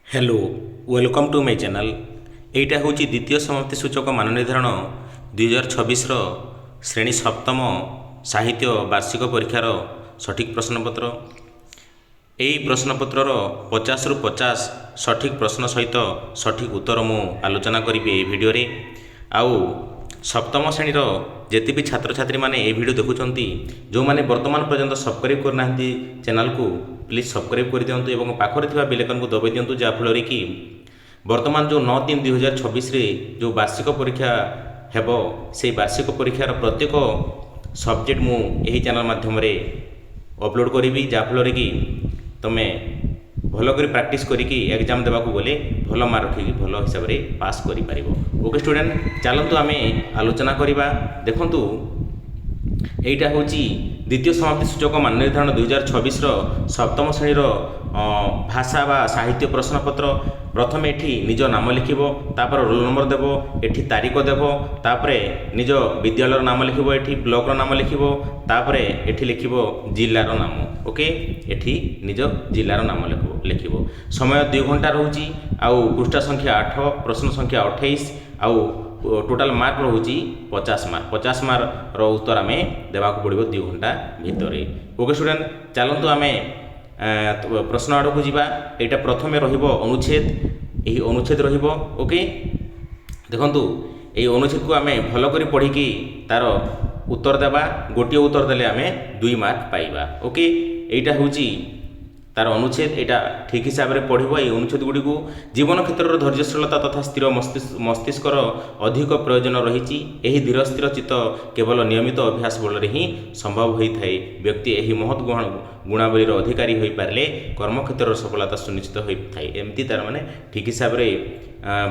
Hello welcome to my channel. एटा हूँ द्वितीय समाप्ति सूचक मान निर्धारण 2026 श्रेणी सप्तम साहित्य वार्षिक परीक्षार सठिक प्रश्नपत्र। यही प्रश्नपत्रर 50 रु 50 सठिक प्रश्न सहित सठिक उत्तर मु आलोचना करी ए भिडियो रे। आउ सप्तम श्रेणीर जेते भी छात्र छात्री माने ए भिडियो देखुचंती जो माने वर्तमान पर्यंत सब्सक्राइब करना चैनल को प्लीज सब्सक्राइब कर दियंतु एवं पाखरे थिबा बेल आइकन को दबाई दियंतु जा फल कि वर्तमान जो 9/3/2026 रे जो वार्षिक परीक्षा हेबो से वार्षिक परीक्षार प्रत्येक सब्जेक्ट मु एही चैनल माध्यम रे अपलोड करी जा फल कि तुम भल कर प्रैक्टिस करिकी एग्जाम देवा गले भल मार्क रखिकी भल हिसाब से पास करि पारिबो। ओके स्टूडेंट, चलतु आम आलोचना करवा। देखंतु एटा हूँ द्वितीय समाप्ति सूचक मान निर्धारण 2026 सप्तम श्रेणीर भाषा बा साहित्य प्रश्नपत्र। प्रथम एठी निज नाम लिखिबो, तापर रोल नंबर देबो, एठी तारीख देबो, तापर निज विद्यालय नाम लिखिबो, एठी ब्लॉक नाम लिखिबो, तापर एठी लिखिबो जिल्लार नाम। ओके, एठी निज जिल्लार नाम लिखिबो। समय 2 घंटा रहउची, आउ पृष्ठ संख्या 8, प्रश्न संख्या 28, आउ टोटाल मार्क रोचे 50 मार्क। 50 मार्क रो उत्तर आम देवा पड़ो 2 घंटा भितर। ओके स्टूडेंट, चलतु आम प्रश्न आड़ को जीवा। यहाँ प्रथम अनुच्छेद, यही अनुच्छेद रहिबो। ओके, देखंतु ये अनुच्छेद को आम भल कर पढ़ी तार उत्तर देवा। गोटे उत्तर देले आम 2 मार्क पाइबा। ओके, यहाँ हूँ तार अनुच्छेद, यहाँ ठीक हिसाब से पढ़। ये अनुच्छेद गुड़ी को जीवन क्षेत्र में धैर्यशीलता तथा स्थिर मस्तिष्कर अधिक प्रयोजन रही। यही धीर स्थिर चित्त केवल नियमित अभ्यास बल ही संभव होता है। व्यक्ति यही महत् गुणावलीर अधिकारी हो पारे कर्मक्षेत्र सफलता सुनिश्चित होता है। एमती तार माने ठीक हिसाब से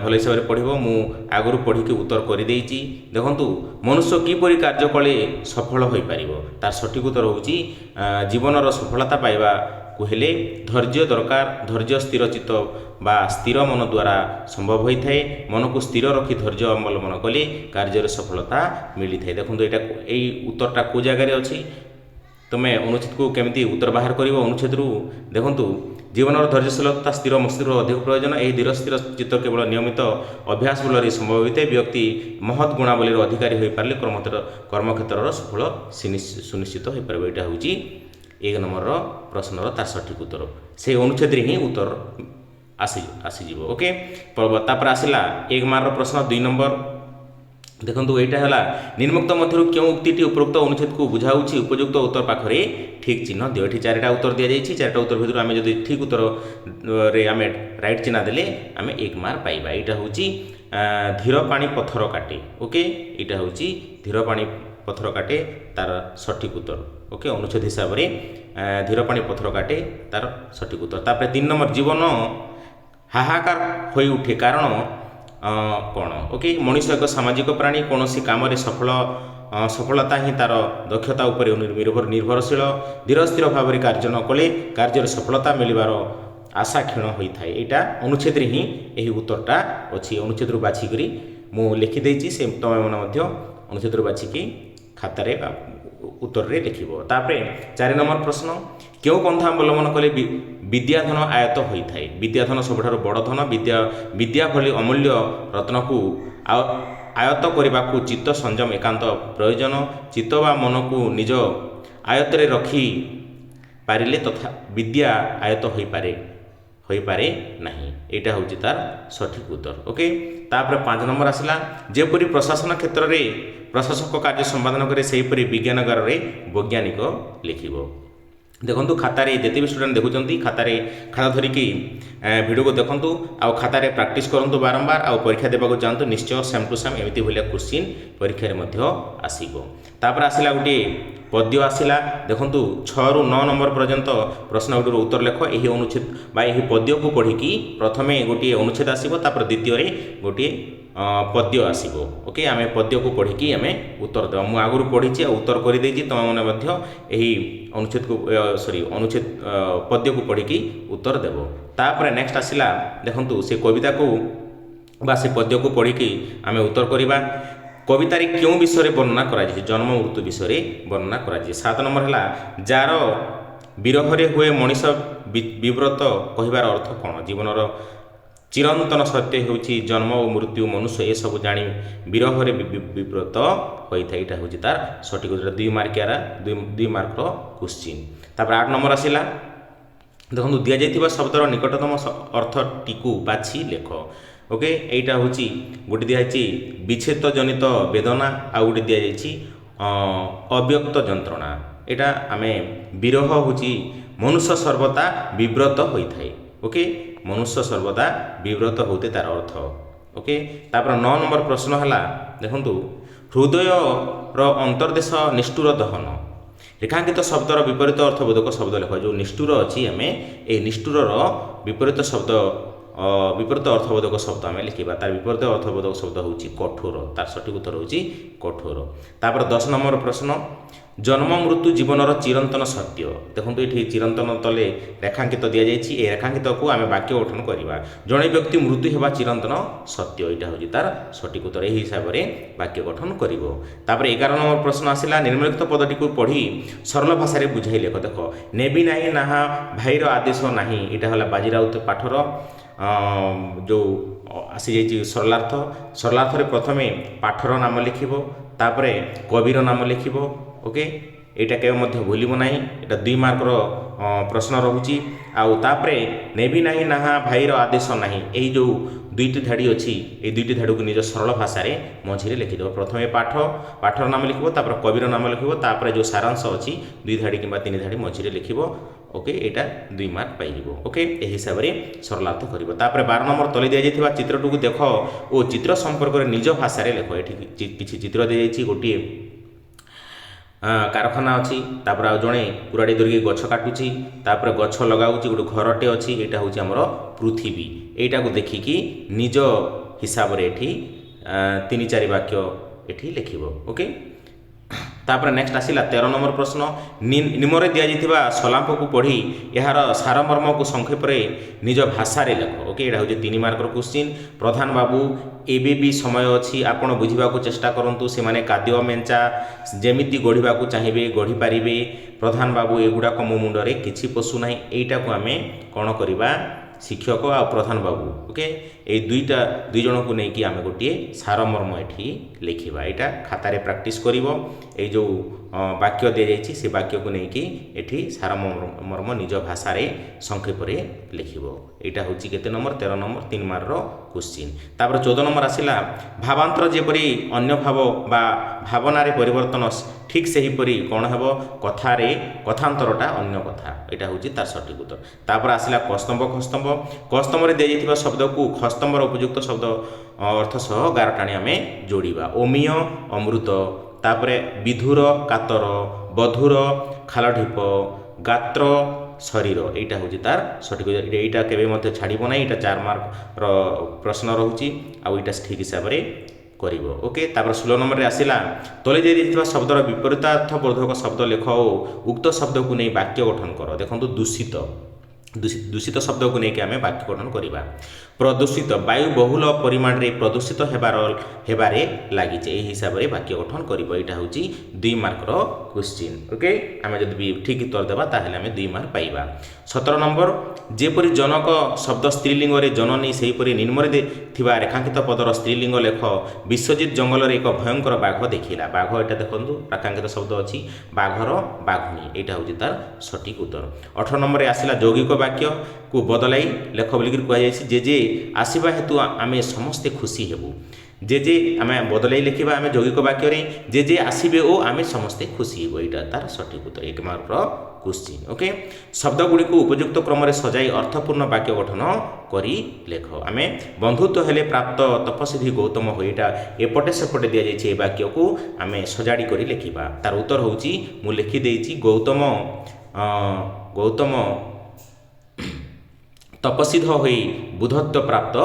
भल हिसाब से पढ़। मु आगु पढ़ी उत्तर कर देइछि। देखंतु मनुष्य किपरि कार्य कले सफल हो पार, तार सठिक उत्तर हूँ जीवनर सफलता पाइबा को हेले धैर्य दरकार। धैर्य स्थिर चित्त बा स्थिर मन द्वारा संभव होता है। मन को स्थिर रखी धैर्य अवलंबन कले कार्य सफलता मिली था। देखो यही उत्तरटा को जगार अच्छी, तुम्हें अनुच्छेद को केमती उत्तर बाहर कर। अनुच्छेद रु देखु जीवन धैर्यशीलता स्थिर मस्तिष्क अधिक प्रयोजन। यही धीर स्थिर चित्त केवल नियमित अभ्यास बल संभव होता है। व्यक्ति महत् गुणावलीर अधिकारी हो पारे कर्मक्षेत्र सफल सुनिश्चित हो पार। यहाँ हूँ 1 नंबर प्रश्नर तार सठिक उत्तर। से अनुच्छेद ही उत्तर आसीज। ओके, तापर आसला 1 मार्क प्रश्न 2 नंबर। देखो यहाँ है निम्नोक्त मध्य क्यों उक्ति उपरोक्त अनुच्छेद को बुझाऊँगी उपयुक्त उत्तर पाखे ठीक चिन्ह दियो। ये 4टा उत्तर दि जाइए। 4टा उत्तर भितर आम जो ठीक उत्तर रे आम राइट चिन्ह देले आम 1 मार्क पाइबा। यहाँ हूँ धीर पानी पत्थर काटे। ओके, यहाँ हूँ धीर पानी पत्थर काटे तार सठिक उत्तर। ओके, अनुच्छेद हिसाब से धीर पानी पत्थर काटे तार सठिक उत्तर। तापर 3 नंबर जीवन हाहाकार हो उठे कारण कौन। ओके, मनुष्य एक सामाजिक प्राणी, कौन सी काम सफलता ही तार दक्षता उपर निर्भरशील। धीर स्थिर भाव में कार्य न कले कार्य सफलता मिलबार आशा क्षीण होता है। यहाँ अनुच्छेद ही यही उत्तरटा अच्छी। अनुच्छेद बाछिक मु लिखिदे से तुम मैंने अनुच्छेद बाछिकी खातार उत्तर रे लिखिबो। तापरे 4 नंबर प्रश्न क्यों पंथा अवलंबन कले विद्याधन आयत होता है। विद्याधन सबुठार बड़ धन। विद्या भली अमूल्य रत्न को आयत्त करने को चित्त संयम एकांत प्रयोजन। चित्त बा मन को निज आयत रे रखी पारिले तथा विद्या आयत हो पारे नहीं। यहाँ हूँ तार सठिक उत्तर। ओके, तापर 5 नंबर आसला जेपरी प्रशासन क्षेत्र में प्रशासक कार्य संपादन करे सेहीपरि विज्ञानगार रे वैज्ञानिक लिखिबो। देखंतु खातारे जेते भी स्टूडेंट देखुचंती खातारे खाता धरिकी वीडियो को देखंतु आ खातारे प्रैक्टिस करंतु बारंबार आ परीक्षा देबा को जानतु निश्चय सेम टू सेम एमिति भलिया क्वेश्चन परीक्षा रे मध्ये आसीबो। तापर आसिला गुटे पद्य आसिला। देखंतु 6 रु 9 नंबर पर्यंत प्रश्न गुटर उत्तर लेख। यही अनुच्छेद बा यही पद्य को पढ़िकी प्रथमे गोटे अनुच्छेद आसीबो, तापर द्वितीय रे गोटे पद्य आसीबो। ओके, आमे पद्य को पढ़िकी आमे उत्तर देबा। मु आगु पढ़ी उत्तर कर देछि, तुम मैंने यही अनुच्छेद को अनुच्छेद पद्य को पढ़िकी उत्तर देव। तापर नेक्स्ट आसिला देखंतु से कविता को बा से पद्य को पढ़िकी आमे उत्तर करिबा। कवितार क्यों विषय वर्णना करा जन्म मृत्यु विषय वर्णना करा। 7 नंबर है जार विरह हुए मनीष विव्रत कहबार अर्थ कौन। जीवनर ଚିରନ୍ତନ ସତ୍ୟ ହେଉଛି ଜନ୍ମ ଓ ମୃତ୍ୟୁ ମନୁଷ୍ୟ ଏସବୁ ଜାଣି ବିରହରେ ବିବ୍ରତ ହୋଇଥାଏ। ଏଇଟା ହେଉଛି ତାର ସଠିକ୍ ଉତ୍ତର। 2 ମାର୍କିଆର 2 ମାର୍କର କ୍ୱେଶ୍ଚିନ୍। ତାପରେ 8 ନମ୍ବର ଆସିଲା, ଦେଖନ୍ତୁ ଦିଆଯାଇଥିବା ଶବ୍ଦର ନିକଟତମ ଅର୍ଥଟିକୁ ବାଛି ଲେଖ। ଓକେ, ଏଇଟା ହେଉଛି ଗୋଟେ ଦିଆଯାଇଛି ବିଚ୍ଛେଦ ଜନିତ ବେଦନା, ଆଉ ଗୋଟେ ଦିଆଯାଇଛି ଅବ୍ୟକ୍ତ ଯନ୍ତ୍ରଣା। ଏଇଟା ଆମେ ବିରହ ହେଉଛି ମନୁଷ୍ୟ ସର୍ବଦା ବିବ୍ରତ ହୋଇଥାଏ। ଓକେ, ମନୁଷ୍ୟ ସର୍ବଦା ବିବ୍ରତ ହେଉଥାଏ ତାର ଅର୍ଥ। ଓକେ, ତାପରେ 9 ନମ୍ବର ପ୍ରଶ୍ନ ହେଲା, ଦେଖନ୍ତୁ ହୃଦୟର ଅନ୍ତର୍ଦେଶ ନିଷ୍ଠୁର ଦହନ। ରେଖାଙ୍କିତ ଶବ୍ଦର ବିପରୀତ ଅର୍ଥବୋଧକ ଶବ୍ଦ ଲେଖ। ଯେଉଁ ନିଷ୍ଠୁର ଅଛି, ଆମେ এই ନିଷ୍ଠୁରର ବିପରୀତ ଶବ୍ଦ ବିପରୀତ ଅର୍ଥବୋଧକ ଶବ୍ଦ ଆମେ ଲେଖିବା। ତାର ବିପରୀତ ଅର୍ଥବୋଧକ ଶବ୍ଦ ହେଉଛି କଠୋର। ତାର ସଠିକ୍ ଉତ୍ତର ହେଉଛି କଠୋର। ତାପରେ 10 ନମ୍ବର ପ୍ରଶ୍ନ, ଜନ୍ମ ମୃତ୍ୟୁ ଜୀବନର ଚିରନ୍ତନ ସତ୍ୟ। ଦେଖନ୍ତୁ ଏଠି ଚିରନ୍ତନ ତଳେ ରେଖାଙ୍କିତ ଦିଆଯାଇଛି। ଏ ରେଖାଙ୍କିତକୁ ଆମେ ବାକ୍ୟ ଗଠନ କରିବା। ଜଣେ ବ୍ୟକ୍ତି ମୃତ୍ୟୁ ହେବା ଚିରନ୍ତନ ସତ୍ୟ। ଏଇଟା ହେଉଛି ତାର ସଠିକ୍ ଉତ୍ତର। ଏହି ହିସାବରେ ବାକ୍ୟ ଗଠନ କରିବ। ତାପରେ 11 ନମ୍ବର ପ୍ରଶ୍ନ ଆସିଲା, ନିମ୍ନଲିଖିତ ପଦଟିକୁ ପଢ଼ି ସରଳ ଭାଷାରେ ବୁଝାଇ ଲେଖ। ଦେଖ, ନେବି ନାହିଁ ନାହା ଭାଇର ଆଦେଶ ନାହିଁ, ଏଇଟା ହେଲା ବାଜିରାଉତ ପାଠର ଯେଉଁ ଆସିଯାଇଛି ସରଳାର୍ଥ। ସରଳାର୍ଥରେ ପ୍ରଥମେ ପାଠର ନାମ ଲେଖିବ, ତାପରେ କବିର ନାମ ଲେଖିବ। ଓକେ, এইটা কেবে ମଧ୍ୟ ଭୁଲିବ ନାହିଁ। এটা 2 ମାର୍କର ପ୍ରଶ୍ନ ରହୁଛି। ଆଉ ତାପରେ ନେବି ନାହିଁ ନାହା ଭାଇର ଆଦେଶ ନାହିଁ, ଏହି ଯେଉଁ 2ଟି ଧାଡ଼ି ଅଛି, এই 2ଟି ଧାଡ଼ିକୁ ନିଜ ସରଳ ଭାଷାରେ ମଝିରେ ଲେଖିଦେବ। ପ୍ରଥମେ ପାଠର ନାମ ଲେଖିବ, ତାପରେ କବିର ନାମ ଲେଖିବ, ତାପରେ ଯେଉଁ ସାରାଂଶ ଅଛି 2 ଧାଡ଼ି କିମ୍ବା 3 ଧାଡ଼ି ମଝିରେ ଲେଖିବ। ଓକେ, ଏଇଟା 2 ମାର୍କ ପାଇଯିବ। ଓକେ, ଏହି ହିସାବରେ ସରଳାର୍ଥ କରିବ। ତାପରେ 12 ନମ୍ବର ତଳେ ଦିଆଯାଇଥିବା ଚିତ୍ରଟିକୁ ଦେଖ ଓ ଚିତ୍ର ସମ୍ପର୍କରେ ନିଜ ଭାଷାରେ ଲେଖ। ଏଠି କିଛି ଚିତ୍ର ଦିଆଯାଇଛି। ଗୋଟିଏ କାରଖାନା ଅଛି, ତାପରେ ଆଉ ଜଣେ କୁରାଡ଼ି ଧରିକି ଗଛ କାଟୁଛି, ତାପରେ ଗଛ ଲଗାଉଛି, ଗୋଟେ ଘରଟେ ଅଛି। ଏଇଟା ହେଉଛି ଆମର ପୃଥିବୀ। ଏଇଟାକୁ ଦେଖିକି ନିଜ ହିସାବରେ ଏଠି 3-4 ବାକ୍ୟ ଏଠି ଲେଖିବ। ଓକେ, ତାପରେ ନେକ୍ସଟ ଆସିଲା 13 ନମ୍ବର ପ୍ରଶ୍ନ, ନିମ୍ନରେ ଦିଆଯାଇଥିବା ସଲାପକୁ ପଢ଼ି ଏହାର ସାରମର୍ମକୁ ସଂକ୍ଷେପରେ ନିଜ ଭାଷାରେ ଲେଖ। ଓକେ, ଏଇଟା ହେଉଛି 3 ମାର୍କର କ୍ୱେଶ୍ଚିନ୍। ପ୍ରଧାନ ବାବୁ, ଏବେ ବି ସମୟ ଅଛି, ଆପଣ ବୁଝିବାକୁ ଚେଷ୍ଟା କରନ୍ତୁ। ସେମାନେ କାଦ୍ୟ ମେଞ୍ଚା ଯେମିତି ଗଢ଼ିବାକୁ ଚାହିଁବେ ଗଢ଼ିପାରିବେ। ପ୍ରଧାନ ବାବୁ, ଏଗୁଡ଼ାକ ମୋ ମୁଣ୍ଡରେ କିଛି ପଶୁନାହିଁ। ଏଇଟାକୁ ଆମେ କ'ଣ କରିବା, ଶିକ୍ଷକ ଆଉ ପ୍ରଧାନ ବାବୁ, ଓକେ, এই ଦୁଇ ଜଣଙ୍କୁ ନେଇକି ଆମେ ଗୋଟିଏ ସାରମର୍ମ ଏଠି ଲେଖିବା। ଏଇଟା ଖାତାରେ ପ୍ରାକ୍ଟିସ୍ କରିବ। এই ଯେଉଁ ବାକ୍ୟ ଦିଆଯାଇଛି ସେ ବାକ୍ୟକୁ ନେଇକି ଏଠି ସାରମର୍ମ ନିଜ ଭାଷାରେ ସଂକ୍ଷେପରେ ଲେଖିବ। ଏଇଟା ହେଉଛି କେତେ ନମ୍ବର, 13 ନମ୍ବର, 3 ମାର୍କର କ୍ୱେଶ୍ଚିନ୍। ତାପରେ 14 ନମ୍ବର ଆସିଲା, ଭାବାନ୍ତର ଯେପରି ଅନ୍ୟ ଭାବ ବା ଭାବନାରେ ପରିବର୍ତ୍ତନ, ଠିକ୍ ସେହିପରି କ'ଣ ହେବ, କଥାନ୍ତରଟା ଅନ୍ୟ କଥା। ଏଇଟା ହେଉଛି ତାର ସଠିକ୍ ଉତ୍ତର। ତାପରେ ଆସିଲା କସ୍ତମ୍ଭ ଖସ୍ତମ୍ଭ। କସ୍ତମ୍ଭରେ ଦିଆଯାଇଥିବା ଶବ୍ଦକୁ ଖସ୍ତମ୍ଭର ଉପଯୁକ୍ତ ଶବ୍ଦ ଅର୍ଥ ସହ ଗାର ଟାଣି ଆମେ ଯୋଡ଼ିବା। ଅମିୟ ଅମୃତ, ତାପରେ ବିଧୁର କାତର, ବଧୁର ଖାଲଢିପ, ଗାତ୍ର ଶରୀର। এইটা ହେଉଛି ତାର ସଠିକ୍। এইটা କେବେ ମଧ୍ୟ ଛାଡ଼ିବ ନାହିଁ। ଏଇଟା 4 ମାର୍କର ପ୍ରଶ୍ନ ରହୁଛି, ଆଉ ଏଇଟା ଠିକ୍ ହିସାବରେ କରିବ। ଓକେ, ତାପରେ 16 ନମ୍ବରରେ ଆସିଲା, ତଳେ ଦିଆଯାଇଥିବା ଶବ୍ଦର ବିପରୀତାର୍ଥବୋଧକ ଶବ୍ଦ ଲେଖ ଓ ଉକ୍ତ ଶବ୍ଦକୁ ନେଇ ବାକ୍ୟ ଗଠନ କର। ଦେଖନ୍ତୁ ଦୂଷିତ ଶବ୍ଦକୁ ନେଇକି ଆମେ ବାକ୍ୟ ଗଠନ କରିବା। ପ୍ରଦୂଷିତ, ବାୟୁ ବହୁଳ ପରିମାଣରେ ପ୍ରଦୂଷିତ ହେବାରେ ଲାଗିଛି। ଏହି ହିସାବରେ ବାକ୍ୟ ଗଠନ କରିବ। ଏଇଟା ହେଉଛି 2 ମାର୍କର କ୍ୱେଶ୍ଚିନ୍। ଓକେ, ଆମେ ଯଦି ବି ଠିକ୍ ଉତ୍ତର ଦେବା ତାହେଲେ ଆମେ 2 ମାର୍କ ପାଇବା। 17 ନମ୍ବର, ଯେପରି ଜନକ ଶବ୍ଦ ସ୍ତ୍ରୀଲିଙ୍ଗରେ ଜନନୀ, ସେହିପରି ନିମ୍ନରେ ଥିବା ରେଖାଙ୍କିତ ପଦର ସ୍ତ୍ରୀଲିଙ୍ଗ ଲେଖ। ବିଶ୍ୱଜିତ ଜଙ୍ଗଲରେ ଏକ ଭୟଙ୍କର ବାଘ ଦେଖିଲା। ବାଘ, ଏଇଟା ଦେଖନ୍ତୁ ରେଖାଙ୍କିତ ଶବ୍ଦ ଅଛି, ବାଘର ବାଘୁଣୀ। ଏଇଟା ହେଉଛି ତାର ସଠିକ୍ ଉତ୍ତର। 18 ନମ୍ବରରେ ଆସିଲା, ଯୌଗିକ ବାକ୍ୟକୁ ବଦଳାଇ ଲେଖ ବୋଲିକି କୁହାଯାଇଛି। ଯେ ଆସିବା ହେତୁ ଆମେ ସମସ୍ତେ ଖୁସି ହେବୁ। ଯେ ଆମେ ବଦଳାଇ ଲେଖିବା ଆମେ ଯୌଗିକ ବାକ୍ୟରେ, ଯେ ଆସିବେ ଓ ଆମେ ସମସ୍ତେ ଖୁସି ହେବୁ। ଏଇଟା ତାର ସଠିକ୍ ଉତ୍ତର, 1 ମାର୍କର କ୍ୱେଶ୍ଚିନ୍। ଓକେ, ଶବ୍ଦଗୁଡ଼ିକୁ ଉପଯୁକ୍ତ କ୍ରମରେ ସଜାଇ ଅର୍ଥପୂର୍ଣ୍ଣ ବାକ୍ୟ ଗଠନ କରି ଲେଖ। ଆମେ ବନ୍ଧୁତ୍ୱ ହେଲେ ପ୍ରାପ୍ତ ତପସ୍ୱୀ ଗୌତମ ହୋଇ, ଏଇଟା ଏପଟେ ସେପଟେ ଦିଆଯାଇଛି। ଏ ବାକ୍ୟକୁ ଆମେ ସଜାଡ଼ି କରି ଲେଖିବା। ତାର ଉତ୍ତର ହେଉଛି, ମୁଁ ଲେଖିଦେଇଛି, ଗୌତମ ତପସ୍ୱୀ ହୋଇ ବୁଦ୍ଧତ୍ୱ ପ୍ରାପ୍ତ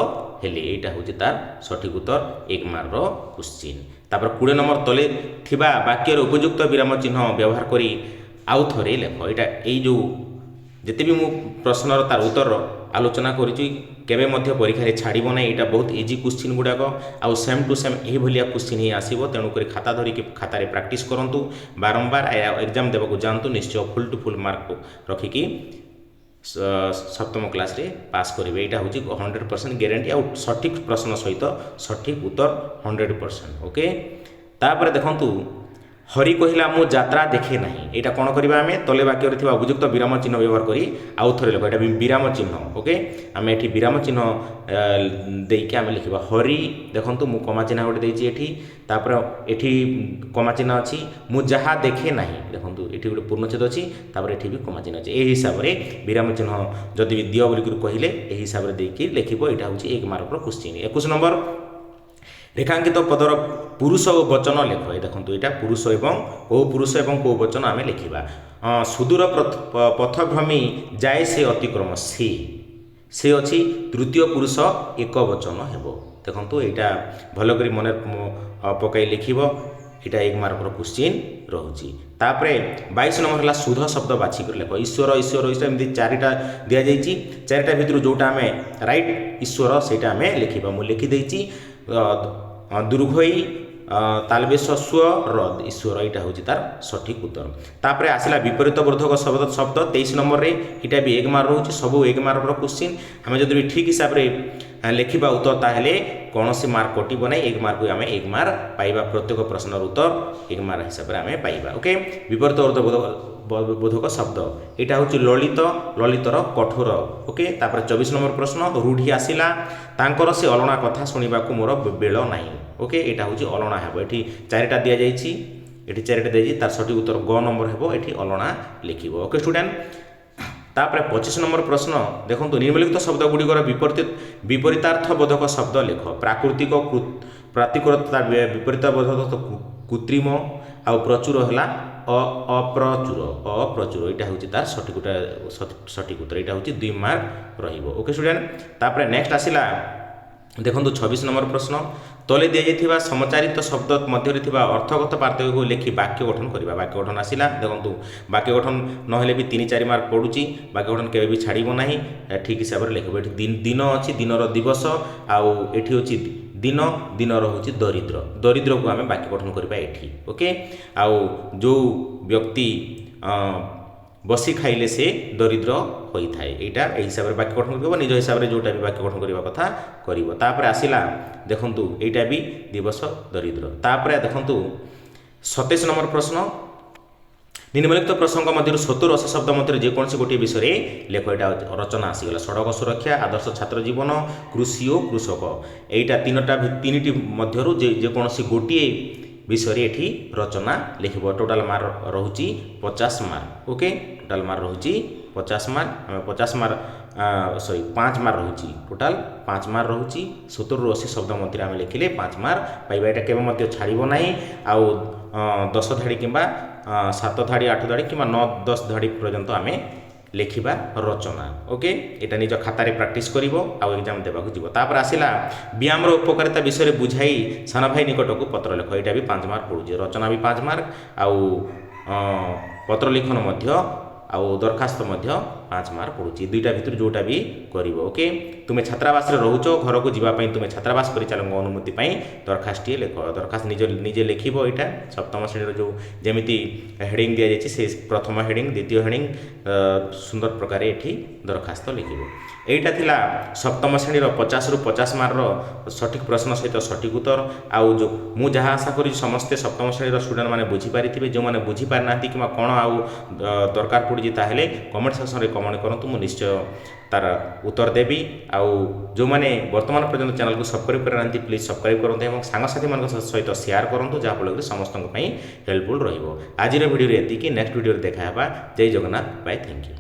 ହେଲେ। এইটা ହେଉଛି ତାର ସଠିକ୍ ଉତ୍ତର, 1 ମାର୍କର କ୍ୱେଶ୍ଚିନ୍। ତାପରେ 20 ନମ୍ବର ତଳେ ଥିବା ବାକ୍ୟର ଉପଯୁକ୍ତ ବିରାମ ଚିହ୍ନ ବ୍ୟବହାର କରି ଆଉ ଥରେ ଲେଖ। ଏଇଟା ଏଇ ଯେଉଁ ଯେତେ ବି ମୁଁ ପ୍ରଶ୍ନର ତାର ଉତ୍ତର ଆଲୋଚନା କରିଛି, କେବେ ମଧ୍ୟ ପରୀକ୍ଷାରେ ଛାଡ଼ିବ ନାହିଁ। ଏଇଟା ବହୁତ ଇଜି କ୍ୱେଶ୍ଚିନ୍ ଗୁଡ଼ାକ, ଆଉ ସେମ୍ ଟୁ ସେମ୍ ଏହିଭଳିଆ କ୍ୱେଶ୍ଚିନ୍ ହିଁ ଆସିବ। ତେଣୁକରି ଖାତା ଧରିକି ଖାତାରେ ପ୍ରାକ୍ଟିସ୍ କରନ୍ତୁ, ବାରମ୍ବାର ଏକ୍ଜାମ୍ ଦେବାକୁ ଯାଆନ୍ତୁ। ନିଶ୍ଚୟ ଫୁଲ୍ ଟୁ ଫୁଲ୍ ମାର୍କ ରଖିକି सप्तम क्लास रे पास करेंगे यहाँ हूँ 100% ग्यारंटी आउ सठिक प्रश्न सहित सठिक उत्तर 100%। ओके तापर देखंतु हरि कहला मु यात्रा देखे नहीं यहाँ कौन करवा आम तले वाक्य उपयुक्त विराम चिन्ह व्यवहार करी आउ थे लिख यहाँ विराम चिन्ह। ओके आम ये विराम चिन्ह देकी आम लिखा हरि देखु मु कमा चिन्ह गोटे देती तापर एठी कमा चिन्ह अच्छी मु जहाँ देखे ना देखो ये गोटे पूर्णछेद अच्छी तापर ये भी कमा चिन्ह अच्छी यही हिसाब से विराम चिन्ह जदि भी दियो बोलिक कहले यही हिसाब से देकी लिख यहाँ हूँ 1 मार्क क्वेश्चन। 21 नंबर रेखांकित पदर पुरुष और वचन लेख देखो यहाँ पुरुष एवं कौ वचन आम लिखा सुदूर पथभ्रमी जाए से अतिक्रम से अच्छी तृतीय पुरुष एक वचन हेबो देखो यहाँ भलकर मन पकई लिख यहाँ 1 मार्क क्वेश्चन रोचे। तापर 22 नंबर है शुद्ध शब्द बाछिक लेख ईश्वर ईश्वर ईश्वर एमती 4टा दि जाइए 4टा भितर जोटा आम राइट ईश्वर से आम लिखा मुझे लिखिदेची दुर्घई तालबेश स्वर ईश्वर यहाँ हूँ तार सठिक उत्तर। तापर आसला विपरीत बोधक शब्द शब्द 23 नंबर रे यहाँ भी 1 मार्क रोचे सब 1 मार्क क्वेश्चन आम जब भी ठीक हिसाब से लिखा उत्तर ताहले कौन सी मार्क कटो ना 1 मार्क आम 1 मार्क पाइबा प्रत्येक प्रश्नर उत्तर 1 मार्क हिसाब से आम पाइबा। ओके विपरीत बोधक शब्द यहाँ हूँ ललित ललितर कठोर। ओके तापर 24 नंबर प्रश्न रूढ़ी आसला तांकर से अलणा कथा शुणा मोर बेल ना। ओके यहाँ हूँ अलणा हे ये 4टा दि जाइए ये 4टा दी तार सठिक उत्तर ग नंबर हे ये अलणा लिख। ओके स्टूडेंट तापर 25 नंबर प्रश्न देखो निम्नलिखित शब्द गुड़िकर विपरीतार्थ बोधक शब्द लिख प्राकृतिक प्रातिकृत विपरीत बोधक कृत्रिम आउ प्रचुर है अप्रचुर यहाँ हूँ तार सठिक उत्तर यहाँ हूँ 2 मार्क रहिबो। ओके स्टूडेंट तापर नेक्स्ट आसला देखो 26 नंबर प्रश्न तले दिया समचारित शब्द मध्य अर्थगत पार्थक्य को लिखि वाक्य गठन करवा वाक्य गठन आसला देखो वाक्य गठन नहेले भी 3-4 मार्क पड़ुची वाक्य गठन केबे भी छाड़िबो नाही ठीक हिसाब से लिखबो। दिन अच्छी दिनर दिवस आउ एठी होची दिन दिनर होची दरिद्र दरिद्र को आम वाक्य गठन करवा एठी। ओके आउ जो व्यक्ति बसी खाइले से दरिद्र होता है यहाँ हिसाब से वाक्य गठन कर निज हिसाब से जोटा भी वाक्य गठन करने कथा कर। आसला देखु यहाँ भी दिवस दरिद्र तापर देखु 27 नंबर प्रश्न निम्नलिखित प्रसंग मध्य 70-80 शब्द मध्य जेकोसी गोटे विषय लेख यहाँ रचना आसीगला सड़क सुरक्षा आदर्श छात्र जीवन कृषि और कृषक यहाँ 3टी मध्य जेकोसी गोटे विषय ये रचना लिख टोटाल मार्क रोचे 50 मार्क। ओके टोटाल मार्क रोचे 50 मार्क आम 50 मार्क 5 मार्क रोचे टोटाल 5 मार्क रोचे 70-80 शब्द मध्य आम लिखिले 5 मार्क पाइबा यहाँ केवे छाड़ब ना आउ 10 धाड़ी कि 7 धाड़ी 8 धाड़ी कि 9-10 धाड़ी पर्यंत आम लिखा रचना। ओके यहाँ निज खातार प्राक्ट कर एग्जाम देवाक जीव। तापर आसला व्यायाम उपकारिता विषय में बुझाई सान भाई निकट को पत्र लिख यहाँ भी 5 मार्क पड़ुचे रचना भी 5 मार्क आउ पत्र लिखन आउ दरखास्त 5 मार्क पड़ुची 2टा भितर जोटा भी कर। ओके तुम्हें छात्रावास रोच घर को जावाई तुम्हें छात्रावास परिचालक अनुमति दरखास्त लिख दरखास्त निजे लिख यहाँ सप्तम श्रेणी जो जमी हेडिंग दि जाए से प्रथम हेडिंग द्वितीय हेडिंग सुंदर प्रकार ये दरखास्त लिख। यहाँ थिला सप्तम श्रेणी 50 ରୁ 50 मार्क सठिक प्रश्न सहित सठिक उत्तर आउ जो मु जहाँ आशा करी समस्ते सप्तम श्रेणी स्टूडेंट मैंने बुझीपारी जो मैंने बुझीपारी ना कि कौन आउ दरकार पड़ी ताहले कमेंट सेक्शन में कमेंट करूँ मुझे निश्चय तार उत्तर देवी आउ जो मैंने वर्तमान पर्यंत चैनल को सब्सक्राइब कर ना प्लीज सब्सक्राइब करूँ और सांगसाथी मान सहित शेयर करूँ जहाँफल समस्त हेल्पफुल रही। आज भिडियो एति नेक्स्ट भिडियो देखा जय जगन्नाथ बाय थैंक यू।